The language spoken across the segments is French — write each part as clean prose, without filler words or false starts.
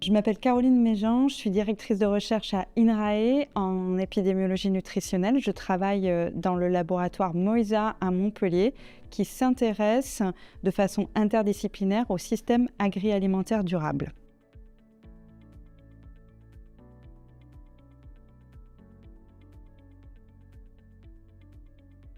Je m'appelle Caroline Méjean, je suis directrice de recherche à INRAE en épidémiologie nutritionnelle. Je travaille dans le laboratoire Moisa à Montpellier qui s'intéresse de façon interdisciplinaire au système agroalimentaire durable.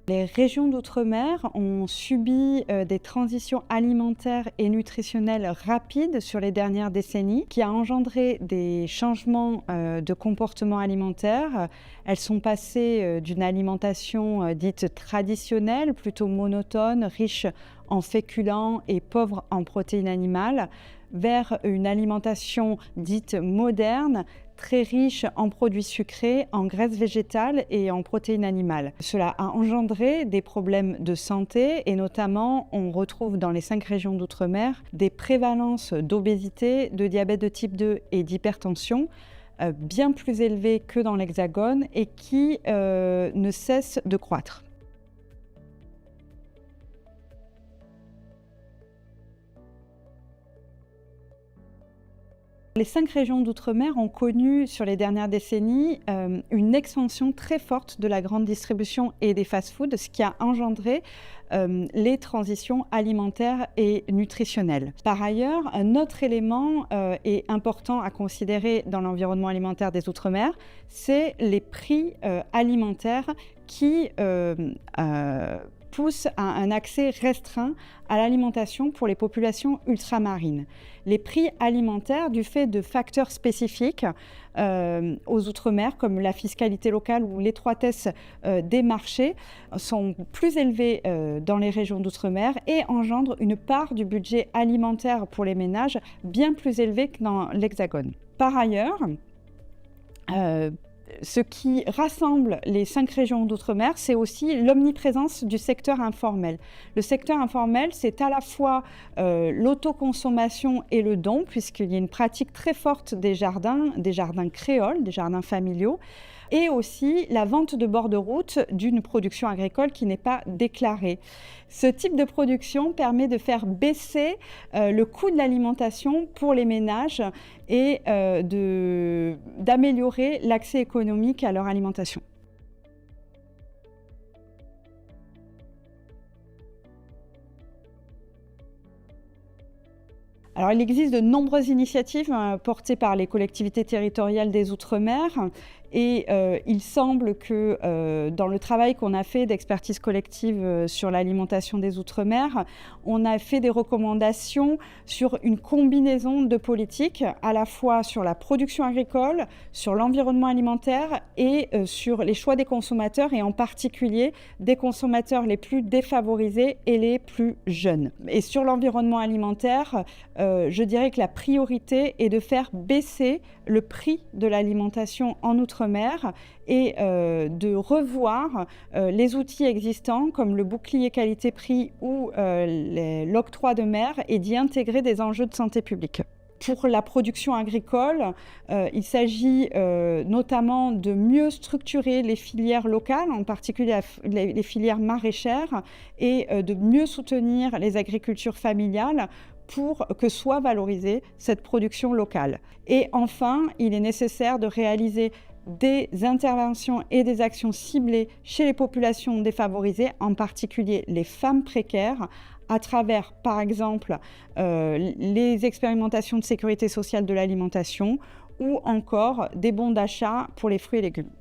Les régions d'outre-mer ont subi des transitions alimentaires et nutritionnelles rapides sur les dernières décennies, qui a engendré des changements de comportement alimentaire. Elles sont passées d'une alimentation dite traditionnelle, plutôt monotone, riche en féculents et pauvre en protéines animales, vers une alimentation dite moderne, très riche en produits sucrés, en graisses végétales et en protéines animales. Cela a engendré des problèmes de santé et notamment on retrouve dans les 5 régions d'outre-mer des prévalences d'obésité, de diabète de type 2 et d'hypertension bien plus élevées que dans l'Hexagone et qui ne cessent de croître. Les 5 régions d'outre-mer ont connu sur les dernières décennies une expansion très forte de la grande distribution et des fast-foods, ce qui a engendré les transitions alimentaires et nutritionnelles. Par ailleurs, un autre élément est important à considérer dans l'environnement alimentaire des Outre-mer, c'est les prix alimentaires qui pousse à un accès restreint à l'alimentation pour les populations ultramarines. Les prix alimentaires, du fait de facteurs spécifiques aux Outre-mer, comme la fiscalité locale ou l'étroitesse des marchés, sont plus élevés dans les régions d'Outre-mer et engendrent une part du budget alimentaire pour les ménages bien plus élevée que dans l'Hexagone. Par ailleurs, ce qui rassemble les 5 régions d'outre-mer, c'est aussi l'omniprésence du secteur informel. Le secteur informel, c'est à la fois l'autoconsommation et le don, puisqu'il y a une pratique très forte des jardins créoles, des jardins familiaux, et aussi la vente de bord de route d'une production agricole qui n'est pas déclarée. Ce type de production permet de faire baisser le coût de l'alimentation pour les ménages et d'améliorer l'accès économique à leur alimentation. Alors, il existe de nombreuses initiatives portées par les collectivités territoriales des Outre-mer et il semble que dans le travail qu'on a fait d'expertise collective sur l'alimentation des Outre-mer, on a fait des recommandations sur une combinaison de politiques, à la fois sur la production agricole, sur l'environnement alimentaire et sur les choix des consommateurs et en particulier des consommateurs les plus défavorisés et les plus jeunes. Et sur l'environnement alimentaire, je dirais que la priorité est de faire baisser le prix de l'alimentation en Outre-mer et de revoir les outils existants comme le bouclier qualité-prix ou l'octroi de mer et d'y intégrer des enjeux de santé publique. Pour la production agricole, il s'agit notamment de mieux structurer les filières locales, en particulier les filières maraîchères, et de mieux soutenir les agricultures familiales pour que soit valorisée cette production locale. Et enfin, il est nécessaire de réaliser des interventions et des actions ciblées chez les populations défavorisées, en particulier les femmes précaires, à travers, par exemple, les expérimentations de sécurité sociale de l'alimentation ou encore des bons d'achat pour les fruits et légumes.